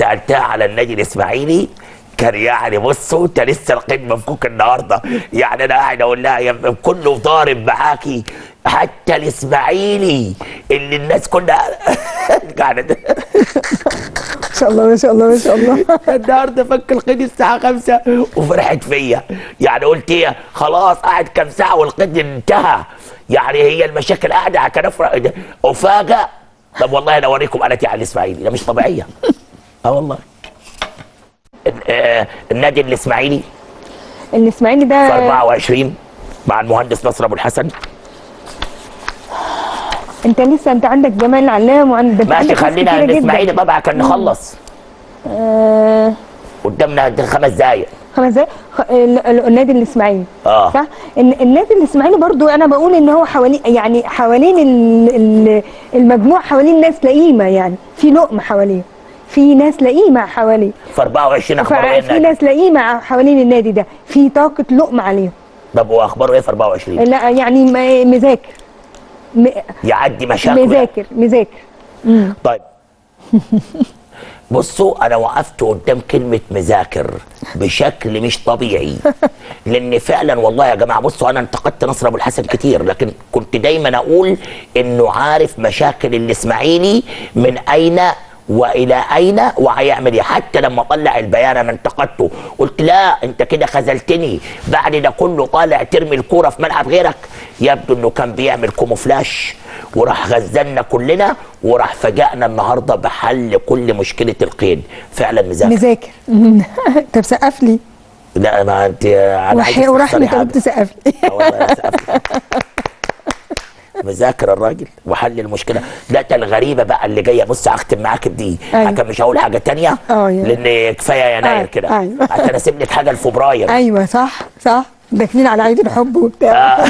سالتها على النادي الاسماعيلي كان يعني بصوا انت لسه القيد مفكوك النهارده. يعني انا قاعد اقول لها يا كله ضارب معاكي حتى الاسماعيلي اللي الناس كلها قاعده ما شاء الله ما شاء الله ما شاء الله. النهارده فك القيد الساعه 5 وفرحت فيا. يعني قلت ايه خلاص قاعد كام ساعه والقيد انتهى. يعني هي المشاكل قاعده كان افاجئ. طب والله انا اوريكم قالت على الاسماعيلي ده مش طبيعيه. والله النادي الاسماعيلي الاسماعيلي ده في 24 مع المهندس نصر ابو الحسن. انت عندك جمال علام وعندك ماشي خلينا الاسماعيلي طبعا كان نخلص. قدامنا 5 دقايق. 5 دقايق. النادي الاسماعيلي صح. النادي الاسماعيلي برضو انا بقول ان هو حوالين المجموع حوالين ناس لئيمه. يعني في لقمه حواليه، في ناس لئيمه حواليه. في 24 اخباره ايه؟ في ناس لئيمه حوالين النادي ده، في طاقه لقمه عليهم. طب واخباره ايه في 24؟ لا يعني مذاكر يعدي مشاكل مذاكر. طيب بصوا انا وقفت قدام كلمه مذاكر بشكل مش طبيعي. لان فعلا والله يا جماعه بصوا انا انتقدت نصر ابو الحسن كتير، لكن كنت دايما اقول انه عارف مشاكل الاسماعيلي من اين والى اين وهيعمل ايه. حتى لما طلع البيان انا انتقدته قلت لا انت كده خذلتني بعد ده كله طالع ترمي الكوره في ملعب غيرك. يبدو انه كان بيعمل كوموفلاش وراح غزلنا كلنا وراح فاجئنا النهارده بحل كل مشكله القيد. فعلا مذاكر. طب سقف لي. لا ما انت انا عايز ورحمة قلت سقف لي. والله سقف لي. مذاكر الراجل وحل المشكله. لا الغريبه بقى اللي جايه بص هختم معاك بدي. أيوة. مش هقول حاجه ثانيه لان كفايه يناير كده. عشان اسيب لك حاجه لفبراير. ايوه صح داخلين على عيد الحب وبتاع.